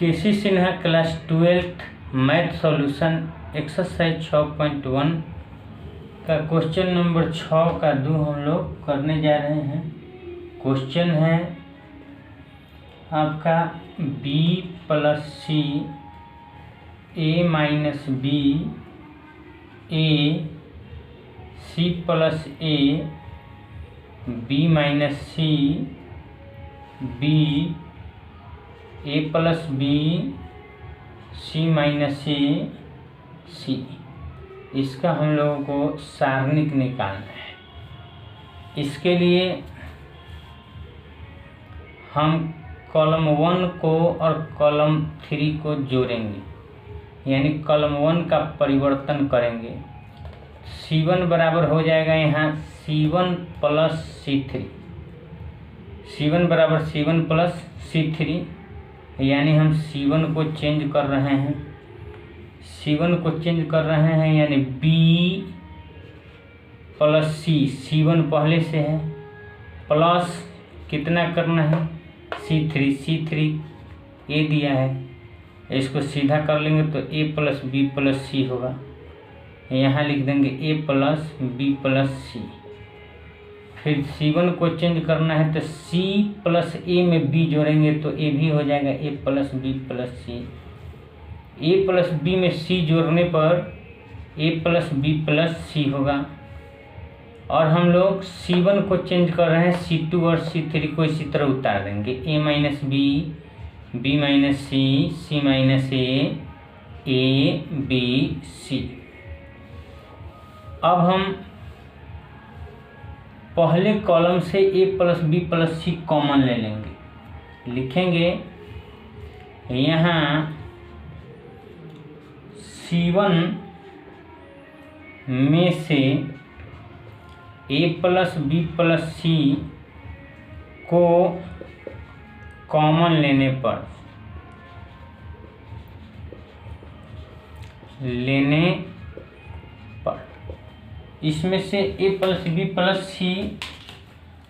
केसी Sinha class 12th math solution exercise 6.1 का question number 6 का 2 हम लोग करने जा रहे हैं। क्वेश्चन है आपका b + c a - b a c + a b - c b a + b c - a c। इसका हम लोगों को सारणिक निकालना है। इसके लिए हम कॉलम 1 को और कॉलम 3 को जोड़ेंगे, यानी कॉलम 1 का परिवर्तन करेंगे। C1 बराबर हो जाएगा यहाँ C1 + C3, C1 बराबर C1 + C3, यानी हम C1 को चेंज कर रहे हैं, C1 को चेंज कर रहे हैं, यानी B + C, C1 पहले से है, प्लस कितना करना है C3 A दिया है, इसको सीधा कर लेंगे तो A + B + C होगा। यहाँ लिख देंगे A + B + C। फिर C1 को चेंज करना है तो C + A में B जोड़ेंगे तो A भी हो जाएगा A + B + C। A + B में C जोड़ने पर A + B + C होगा। और हम लोग C1 को चेंज कर रहे हैं, C2 और C3 को इसी तरह उतार देंगे, A - B B - C C - A B C। अब हम पहले कॉलम से A + B + C कॉमन ले लेंगे, लिखेंगे यहाँ C1 में से A + B + C को कॉमन लेने पर इसमें से A + B + C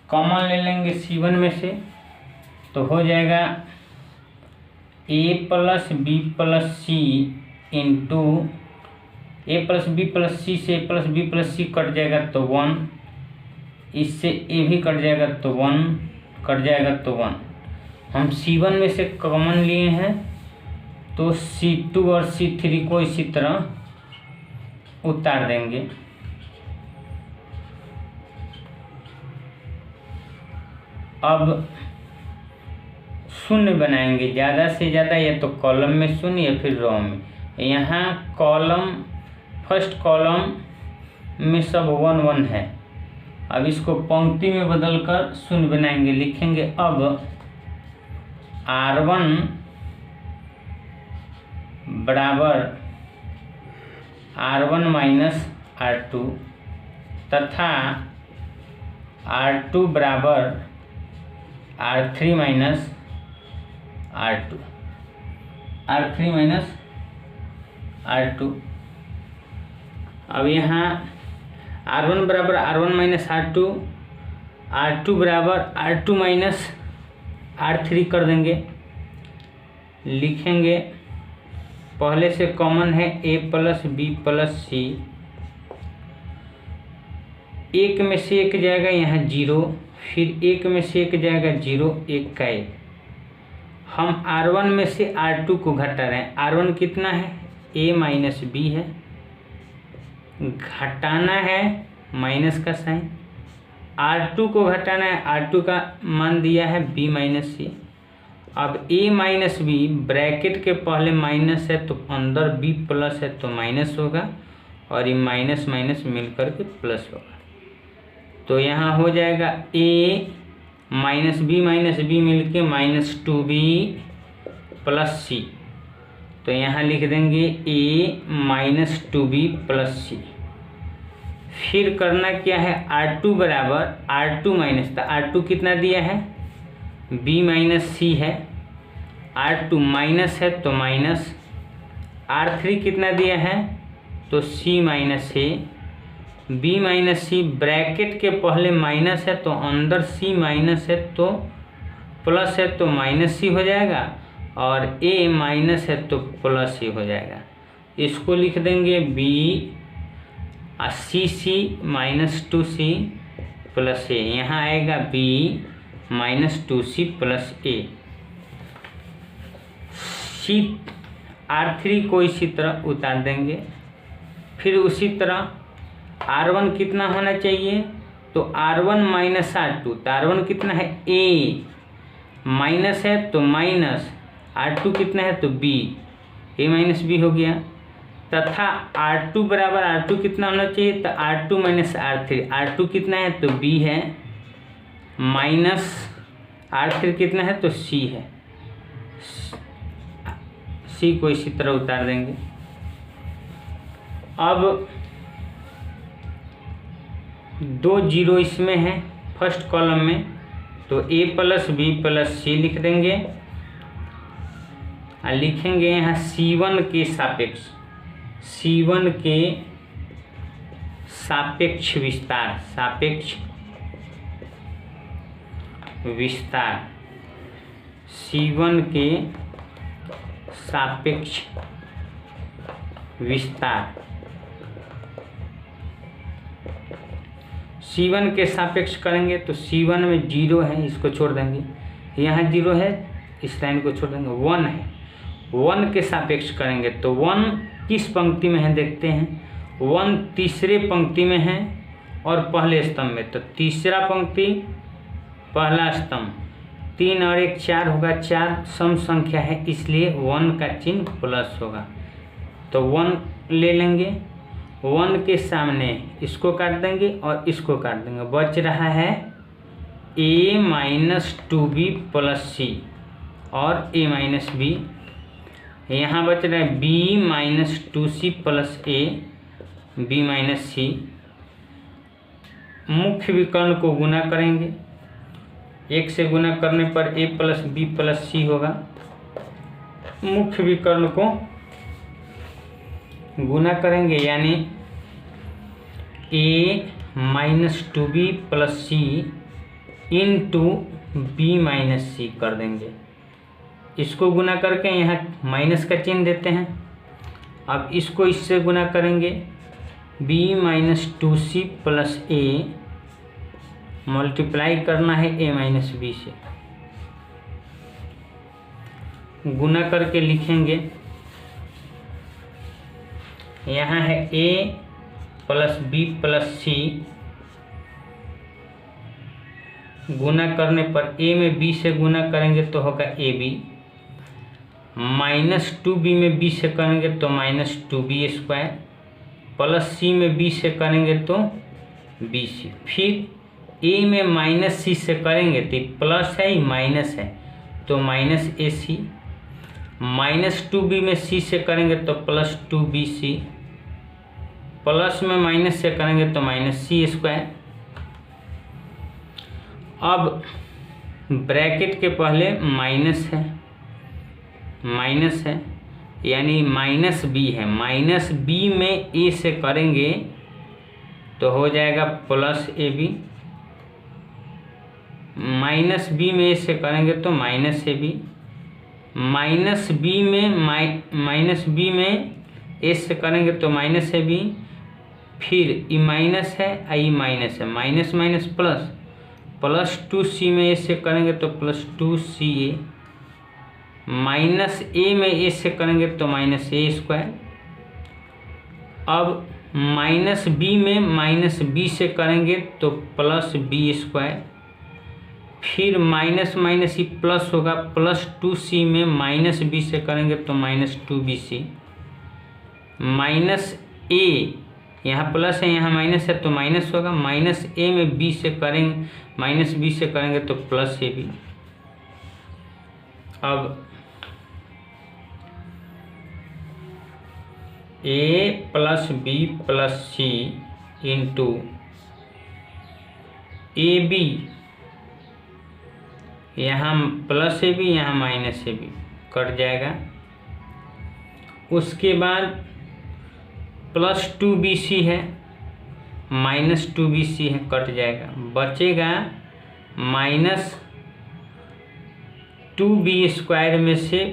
कॉमन ले लेंगे C1 में से, तो हो जाएगा A + B + C into A + B + C से A + B + C कट जाएगा तो 1, इससे A भी कट जाएगा तो 1 कट जाएगा तो 1। हम C1 में से कॉमन लिए हैं तो C2 और C3 को इसी तरह उतार देंगे। अब शून्य बनाएंगे, ज़्यादा से ज़्यादा, या तो कॉलम में शून्य या फिर रो में। यहाँ फर्स्ट कॉलम में सब 1 1 है। अब इसको पंक्ति में बदलकर शून्य बनाएंगे, लिखेंगे अब R1 बराबर R1 - R2 तथा R2 बराबर R3 - R2, R3 - R2। अब यहाँ R1 बराबर R1 - R2, R2 बराबर R2 - R3 कर देंगे, लिखेंगे पहले से कॉमन है A + B + C, एक में से एक जाएगा यहाँ 0, फिर एक में से एक जाएगा 0, एक का 1। हम R1 में से R2 को घटा रहे हैं, R1 कितना है A - B है, घटाना है माइनस का साइन, R2 को घटाना है, R2 का मान दिया है B - C। अब A - B ब्रैकेट के पहले माइनस है तो अंदर B प्लस है तो माइनस होगा, और ये माइनस माइनस मिलकर के प्लस होगा, तो यहाँ हो जाएगा A - B मिलके -2B + C। तो यहाँ लिख देंगे A - 2B + C। फिर करना क्या है, R2 बराबर R2 माइनस, तो R2 कितना दिया है B - C है, R2 माइनस है तो माइनस, R3 कितना दिया है तो C - A, B - C bracket के पहले माइनस है तो अंदर C माइनस है तो प्लस है तो -C हो जाएगा, और a माइनस है तो प्लस ए हो जाएगा। इसको लिख देंगे b सी माइनस 2c प्लस ए, यहाँ आएगा b माइनस 2c प्लस ए। R3 को इसी तरह उतार देंगे। फिर उसी तरह R1 कितना होना चाहिए, तो R1 माइनस R2, तो R1 कितना है a, माइनस है तो माइनस, R2 कितना है तो b, a माइनस b हो गया। तथा R2 बराबर R2 कितना होना चाहिए, तो R2 माइनस R3, R2 कितना है तो b है, माइनस R3 कितना है तो c है, c को इसी तरह उतार देंगे। अब 2 जीरो इसमें है फर्स्ट कॉलम में, तो a plus B plus c लिख देंगे और लिखेंगे यहाँ C1 के सापेक्ष, C1 के सापेक्ष विस्तार, सापेक्ष विस्तार, C1 के सापेक्ष विस्तार, C1 के सापेक्ष करेंगे तो C1 में 0 है, इसको छोड़ देंगे, यहाँ 0 है, इस लाइन को छोड़ देंगे, 1 है, 1 के सापेक्ष करेंगे तो 1 किस पंक्ति में है देखते हैं, 1 तीसरे पंक्ति में है और पहले स्तंभ में, तो तीसरा पंक्ति पहला स्तंभ, 3 और 1 4 होगा, 4 सम संख्या है इसलिए 1 का चिन्ह प्लस होगा, तो 1 ले लेंगे, 1 के सामने इसको काट देंगे और इसको काट देंगे, बच रहा है a minus 2b plus c और a माइनस b, यहाँ बच रहा है b minus 2c plus a, b minus c। मुख्य विकर्ण को गुना करेंगे, 1 से गुना करने पर a plus b plus c होगा। मुख्य विकर्ण को गुना करेंगे यानी a minus 2b plus c into b minus c कर देंगे। इसको गुना करके यहाँ माइनस का चिन्ह देते हैं। अब इसको इससे गुना करेंगे, b minus 2c plus a, multiply करना है a माइनस b से, गुना करके लिखेंगे, यहाँ है a plus b plus c, गुना करने पर a में b से गुना करेंगे तो होगा ab, माइनस 2b में b से करेंगे तो minus 2b square, plus c में b से करेंगे तो bc, फिर a में माइनस c से करेंगे तो प्लस है माइनस है तो माइनस ac, माइनस 2b में c से करेंगे तो प्लस 2bc, प्लस में माइनस से करेंगे तो माइनस c स्क्वायर। अब ब्रैकेट के पहले माइनस है यानी माइनस b है, माइनस b में a से करेंगे तो हो जाएगा प्लस ab, माइनस b में a से करेंगे तो माइनस ab, माइनस b में a से करेंगे तो माइनस ab, फिर ई माइनस है आई माइनस है, minus minus plus, plus 2c में a से करेंगे तो प्लस 2ca, माइनस a में a से करेंगे तो माइनस a स्क्वायर। अब माइनस b में माइनस b से करेंगे तो प्लस b स्क्वायर, फिर माइनस माइनस ही प्लस होगा, प्लस 2c में माइनस b से करेंगे तो माइनस 2bc, माइनस a, यहाँ प्लस है यहाँ माइनस है तो माइनस होगा, माइनस a में b से करेंगे, माइनस b से करेंगे तो प्लस ab। अब a plus b plus c into ab, यहाँ प्लस ab यहाँ माइनस ab कट जाएगा। उसके बाद प्लस 2bc है माइनस 2bc है कट जाएगा, बचेगा माइनस 2b स्क्वायर में से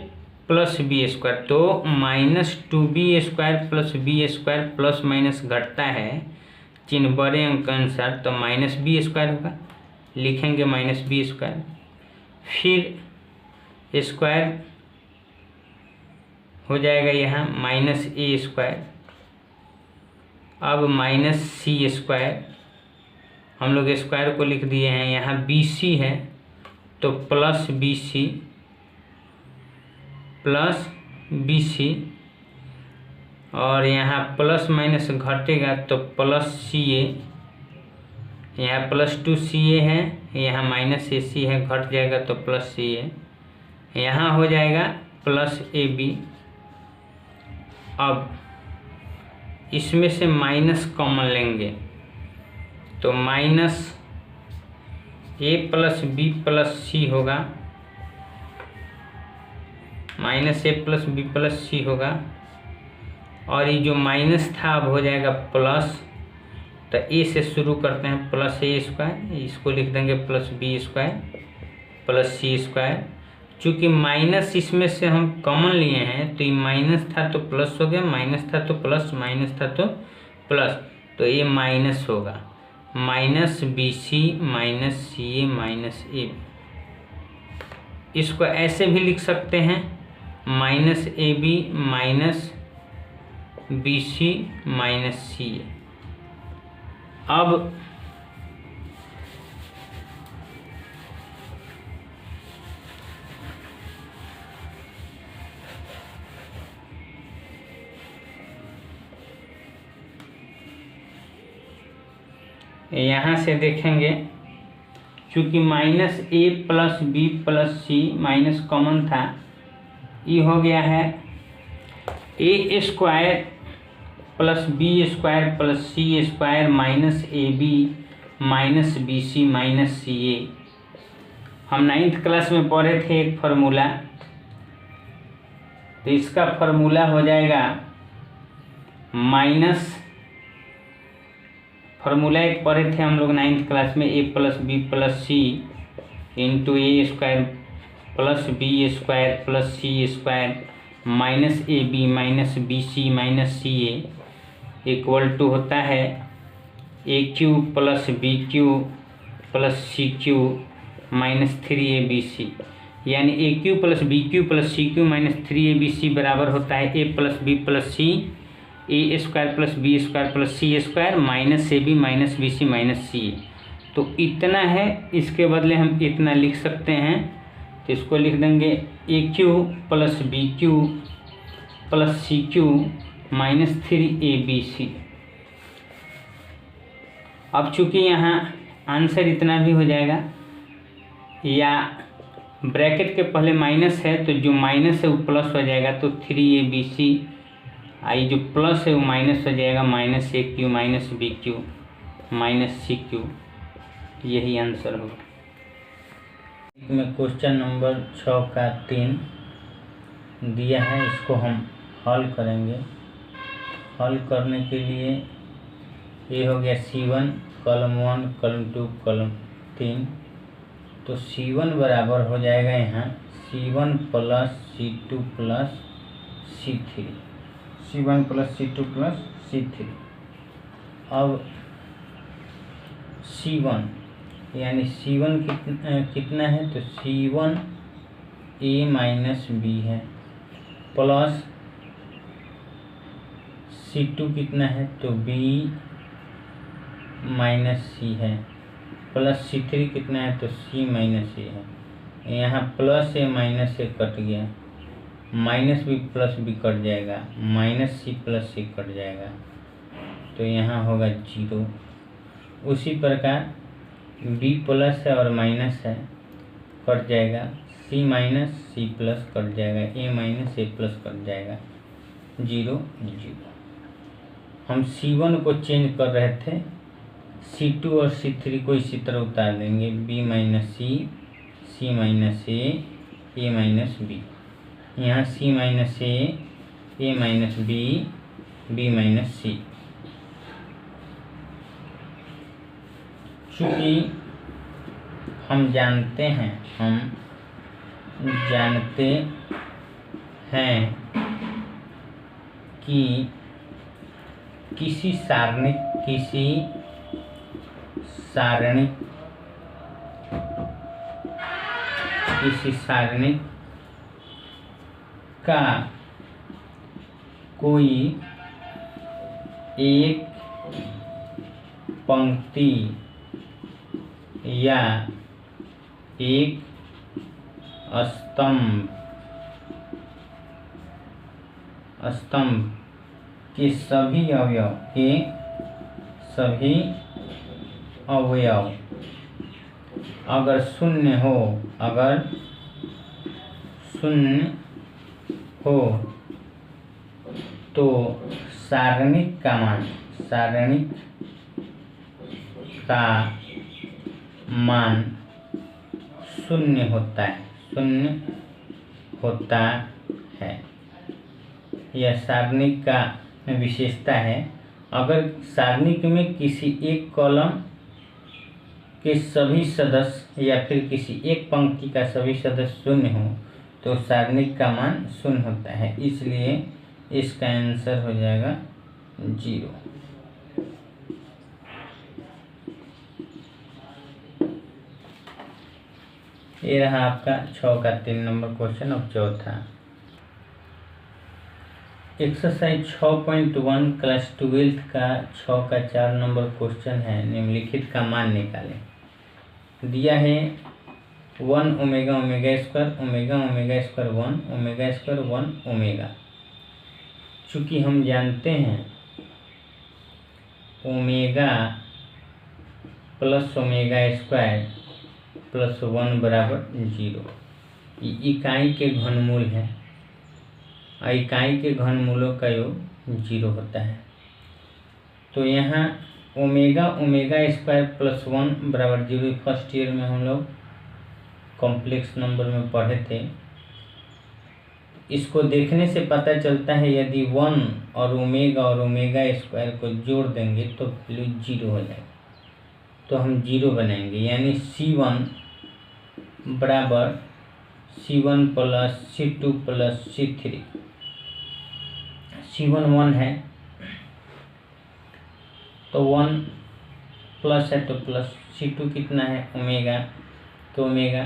प्लस बी स्क्वायर, तो -2b² plus B square plus minus घटता है चिन्ह बड़े अंक के अनुसार, तो -b² होगा, लिखेंगे -b², फिर स्क्वायर हो जाएगा यहाँ -a², अब -c², हम लोग स्क्वायर को लिख दिए हैं, यहाँ BC है तो प्लस BC और यहाँ प्लस माइनस घटेगा तो प्लस CA, यहाँ +2CA है, यहाँ -AC है, घट जाएगा तो प्लस CA, यहाँ हो जाएगा प्लस AB। अब इसमें से माइनस कॉमन लेंगे तो -A + B + C होगा, -A + B + C होगा, और ये जो माइनस था अब हो जाएगा प्लस, तो A से शुरू करते हैं, +A², इसको लिख देंगे +B² + C²। चूँकि माइनस इसमें से हम कॉमन लिए हैं तो ये माइनस था तो प्लस हो गया, माइनस था तो प्लस, माइनस था तो प्लस, तो ये माइनस होगा, -BC -CA -AB। इसको ऐसे भी लिख सकते हैं -AB -BC -CA। अब यहाँ से देखेंगे, चूँकि -A + B + C minus common था, ये हो गया है A² + B² + C² -AB -BC -CA। हम 9th क्लास में पढ़े थे एक फार्मूला, तो इसका फार्मूला हो जाएगा फार्मूला एक पढ़े थे हम लोग 9th क्लास में, A + B + C × A² + B² + C² -AB -BC -CA = होता है AQ + BQ + CQ -3ABC, यानी AQ + BQ + CQ -3ABC बराबर होता है A + B + C A² + B² + C² -AB -BC -CA। तो इतना है, इसके बदले हम इतना लिख सकते हैं, तो इसको लिख देंगे AQ + BQ + CQ -3ABC। अब चूँकि यहाँ आंसर इतना भी हो जाएगा, या ब्रैकेट के पहले माइनस है तो जो माइनस है वो प्लस हो जाएगा, तो 3ABC, आई जो प्लस है वो माइनस हो जाएगा, -AQ -BQ -CQ, यही आंसर होगा। में क्वेश्चन नंबर 6 का 3 दिया है, इसको हम हल करेंगे। हल करने के लिए ये हो गया C1 कॉलम 1 कॉलम 2 कॉलम 3, तो C1 बराबर हो जाएगा यहाँ C1 + C2 + C3, C1 + C2 + C3। अब C1 यानी C1 कितना है, तो C1 A - B है, प्लस C2 कितना है, तो B - C है, प्लस C3 कितना है, तो C - A है। यहाँ प्लस A कट गया, minus B plus B cut जाएगा, -C + C कट जाएगा, तो यहाँ होगा 0। उसी प्रकार B प्लस है और माइनस है, कट जाएगा, C - C प्लस कट जाएगा, A - A प्लस कट जाएगा, 0 0। हम C1 को चेंज कर रहे थे, C2 और C3 को इसी तरह उतार देंगे, B - C C - A A - B, यहाँ C - A A - B B - C। चूँकि हम जानते हैं कि किसी सारणिक का कोई एक पंक्ति या एक स्तंभ के सभी अवयव अगर शून्य हो तो सारणिक का मान शून्य होता है। यह सारणिक का विशेषता है। अगर सारणिक में किसी एक कॉलम के सभी सदस्य या फिर किसी एक पंक्ति का सभी सदस्य शून्य हो तो सारणिक का मान शून्य होता है, इसलिए इसका आंसर हो जाएगा 0। ये रहा आपका 6 का 3 नंबर क्वेश्चन। अब चौथा एक्सरसाइज 6.1 क्लास 12 का 6 का 4 नंबर क्वेश्चन है। निम्नलिखित का मान निकालें। दिया है 1 ओमेगा ओमेगा स्क्वायर 1 ओमेगा। चूँकि हम जानते हैं omega plus omega square plus 1 बराबर 0। ये इकाई के घनमूल है। इकाई के घनमूलों का योग 0 होता है। तो यहाँ ओमेगा स्क्वायर प्लस 1 बराबर 0 फर्स्ट ईयर में हम लोग कॉम्प्लेक्स नंबर में पढ़े थे। इसको देखने से पता चलता है यदि 1 और ओमेगा स्क्वायर को जोड़ देंगे तो वैल्यू 0 हो जाएगा। तो हम 0 बनाएंगे, यानी C1 बराबर C1 plus C2 plus C3। C1 1 है तो 1 प्लस है तो प्लस, C2 कितना है ओमेगा, तो ओमेगा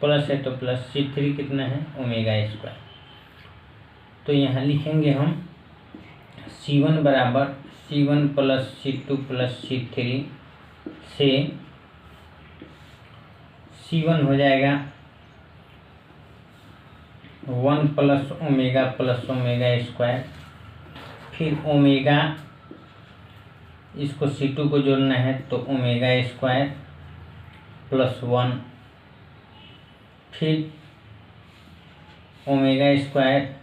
प्लस है तो प्लस, C3 कितना है ओमेगा स्क्वायर। तो यहाँ लिखेंगे हम C1 बराबर C1 plus C2 plus C3 से C1 हो जाएगा 1 प्लस ओमेगा स्क्वायर, फिर ओमेगा इसको C2 को जोड़ना है तो ओमेगा स्क्वायर प्लस 1, फिर omega square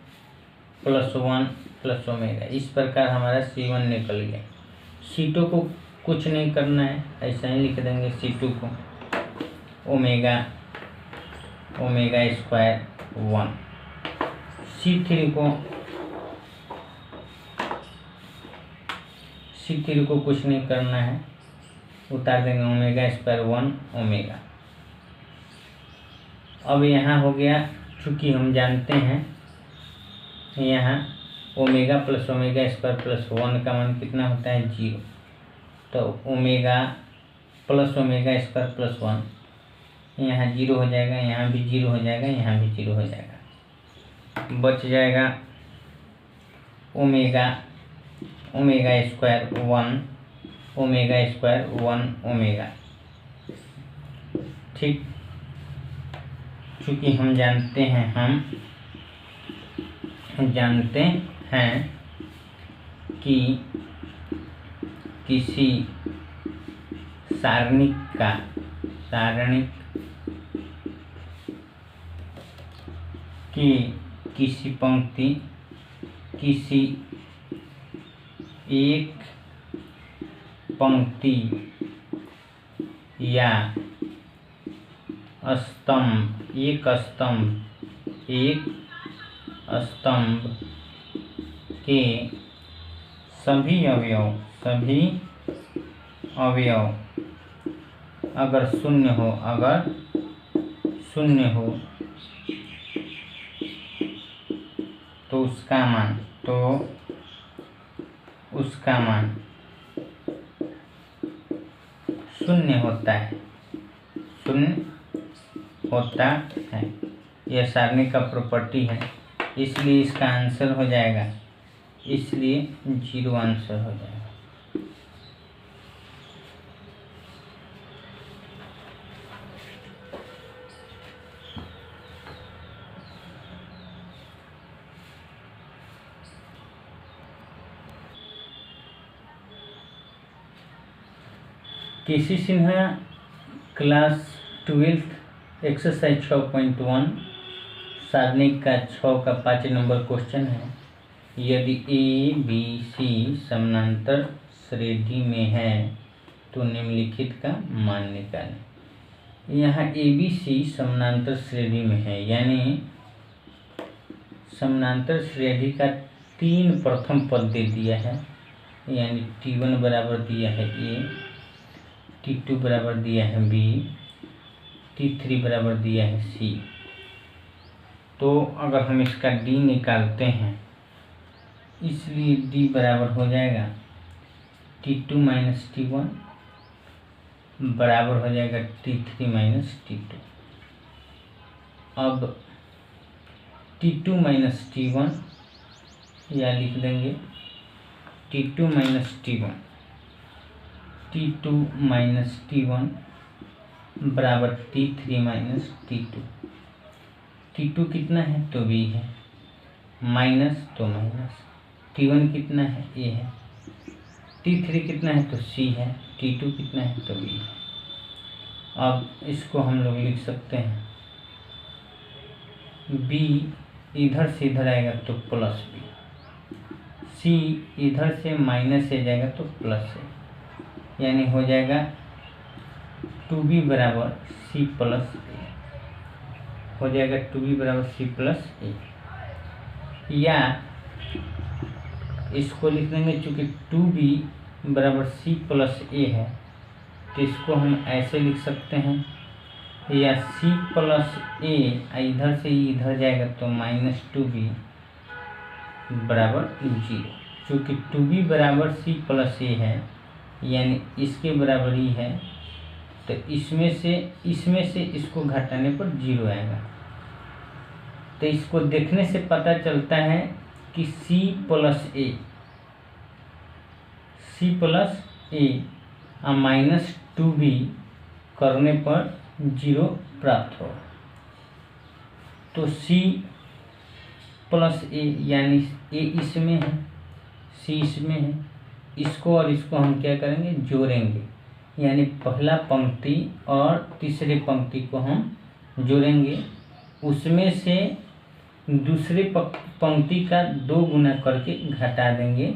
plus 1 plus omega. इस प्रकार हमारा C1 निकल गया। C2 को कुछ नहीं करना है, ऐसा ही लिख देंगे C2 को ओमेगा स्क्वायर 1। C3 को कुछ नहीं करना है, उतार देंगे ओमेगा स्क्वायर 1 ओमेगा। अब यहाँ हो गया, चूँकि हम जानते हैं यहाँ omega plus omega square plus 1 का मान कितना होता है 0। तो omega plus omega square plus 1 यहाँ 0 हो जाएगा, यहाँ भी 0 हो जाएगा, यहाँ भी 0 हो जाएगा। बच जाएगा ओमेगा स्क्वायर 1 ओमेगा। ठीक, चूँकि हम जानते हैं कि किसी सारणिक की किसी पंक्ति किसी एक पंक्ति या एक स्तंभ के सभी अवयव अगर शून्य हो तो उसका मान शून्य होता है। यह सारणी का प्रॉपर्टी है, इसलिए इसका आंसर हो जाएगा, इसलिए 0 आंसर हो जाएगा। केसी सिन्हा क्लास 12 एक्सरसाइज 6.1 सारणी का 6 का 5 नंबर क्वेश्चन है। यदि ए बी सी समानांतर श्रेणी में है तो निम्नलिखित का मान निकालें। यहाँ ए बी सी समानांतर श्रेणी में है, यानी समानांतर श्रेणी का 3 प्रथम पद दे दिया है, यानी T1 बराबर दिया है ए, T2 बराबर दिया है बी, T3 बराबर दिया है सी। तो अगर हम इसका डी निकालते हैं, इसलिए डी बराबर हो जाएगा T2 माइनस T1 बराबर हो जाएगा T3 माइनस T2। अब T2 माइनस T1 या लिख देंगे T2 minus T1, T2 minus T1 बराबर T3 माइनस T2। T2 कितना है तो B है, माइनस तो माइनस, T1 कितना है A है, T3 कितना है तो C है, T2 कितना है तो B है। अब इसको हम लोग लिख सकते हैं, B इधर से इधर आएगा तो प्लस B, C इधर से माइनस से जाएगा तो प्लस A, यानी हो जाएगा 2B बराबर C प्लस A, हो जाएगा 2B बराबर C प्लस A। या इसको लिख देंगे, चूँकि 2B बराबर C प्लस A है तो इसको हम ऐसे लिख सकते हैं, या C प्लस A इधर से इधर जाएगा तो माइनस 2B बराबर 0। चूँकि 2B बराबर C प्लस A है, यानी इसके बराबर ही है, तो इसमें से इसको घटाने पर 0 आएगा। तो इसको देखने से पता चलता है कि C plus A minus 2B करने पर 0 प्राप्त होगा। तो C प्लस A यानी A इसमें है, C इसमें है, इसको और इसको हम क्या करेंगे, जोड़ेंगे, यानी पहला पंक्ति और तीसरे पंक्ति को हम जोड़ेंगे, उसमें से दूसरे पंक्ति का 2 गुना करके घटा देंगे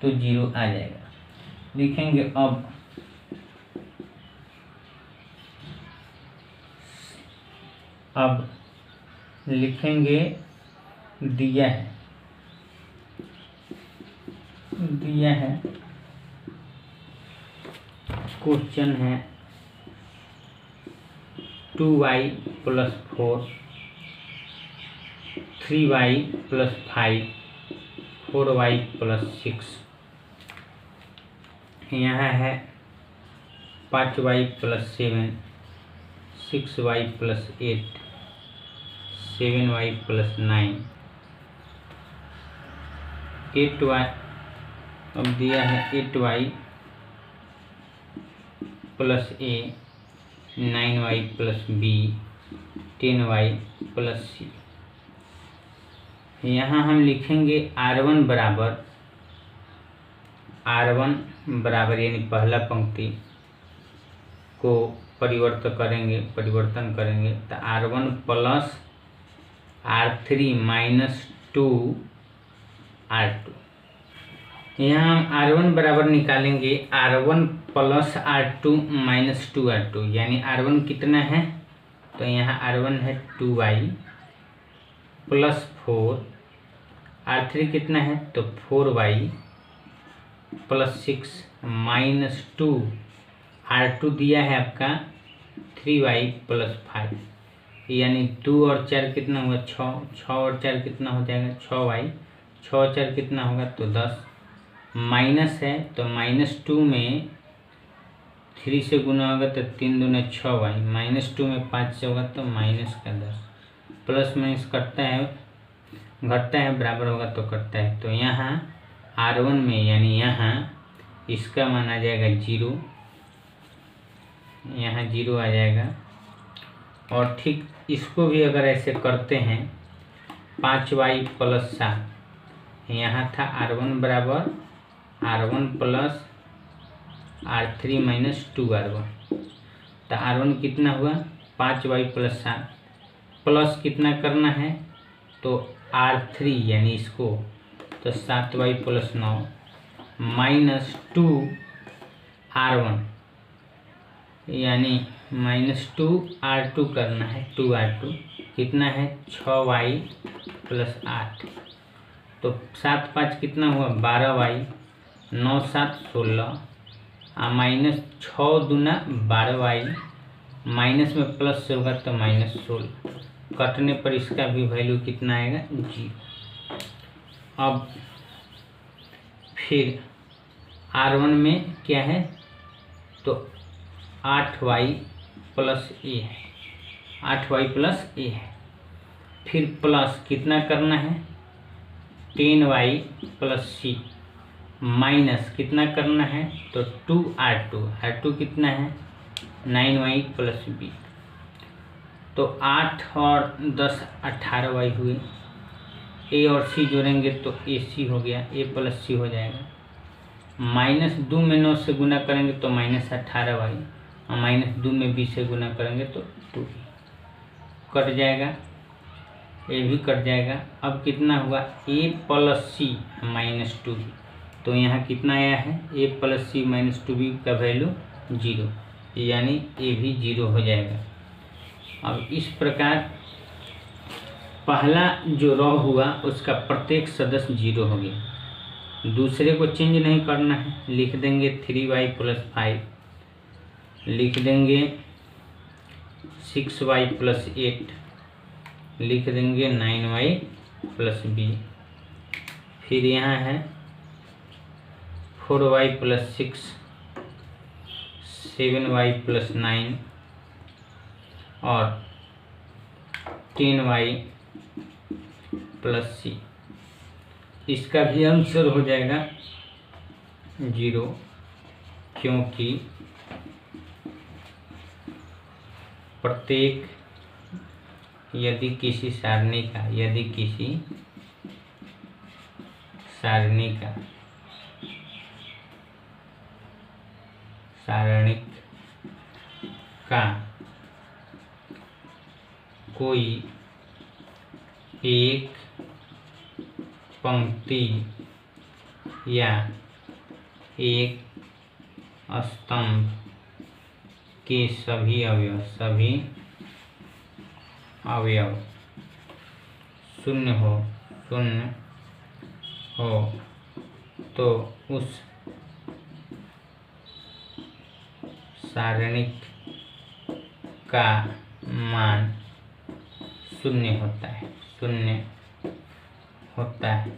तो 0 आ जाएगा। लिखेंगे अब लिखेंगे दिया है क्वेश्चन है 2y plus 4, 3y plus 5, 4y plus 6। यहाँ है 5y plus 7, 6y plus 8, 7y plus 9, 8y। अब दिया है 8y plus A, 9y plus B, 10y plus C। यहाँ हम लिखेंगे R1 बराबर यानी पहला पंक्ति को परिवर्तन करेंगे तो R1 plus R3 minus 2 R2। यहाँ हम R1 बराबर निकालेंगे R1 plus R2 minus 2 R2, यानी R1 कितना है तो यहाँ R1 है 2y प्लस 4, R3 कितना है तो 4y प्लस 6 माइनस 2 R2 दिया है आपका 3y प्लस 5। यानी 2 और 4 कितना हुआ 6, 6 और 4 कितना हो जाएगा 6y, 6 और 4 कितना होगा तो 10, माइनस है तो -2 में 3 से गुना होगा तो 3 दूना 6y, -2 में 5 से होगा तो -10, प्लस माइनस कटता है घटता है बराबर होगा तो कटता है। तो यहाँ R1 में यानी यहाँ इसका मान आ जाएगा 0, यहाँ 0 आ जाएगा। और ठीक इसको भी अगर ऐसे करते हैं 5y + 7, यहाँ था R1 बराबर R1 + R3 - 2R1, तो R1 कितना हुआ 5y + 7, प्लस कितना करना है तो R3 यानी इसको तो 7y + 9 -2R1 यानी -2R2 करना है, 2R2 कितना है 6y + 8, तो 7 5 कितना हुआ 12y, 9 7 16 -6 दूना 12y, माइनस में प्लस से होगा तो -16, कटने पर इसका भी वैल्यू कितना आएगा 0। अब फिर R1 में क्या है तो 8y + a है, 8y + a है। फिर प्लस कितना करना है 10y + c, माइनस कितना करना है तो 2R2, R2 कितना है 9y + b, तो 8 और 10 18y हुए। a और c जोड़ेंगे तो ac हो गया, a + c हो जाएगा। -2 में 9 से गुना करेंगे तो -18y, और -2 में b से गुना करेंगे तो 2 कट जाएगा, ये भी कट जाएगा। अब कितना हुआ a + c -2b, तो यहाँ कितना आया है a + c -2b का वैल्यू 0, यानी a भी 0 हो जाएगा। अब इस प्रकार पहला जो रॉ हुआ उसका प्रत्येक सदस्य 0 हो गया। दूसरे को चेंज नहीं करना है, लिख देंगे 3y + 5, लिख देंगे 6y + 8, लिख देंगे 9y + b। फिर यहाँ है 4y + 6, 7y + 9 और 10y + c, इसका भी आंसर हो जाएगा 0, क्योंकि प्रत्येक यदि किसी सारणी का कोई एक पंक्ति या एक स्तंभ के सभी अवयव शून्य हो तो उस सारणिक का मान 0 होता है।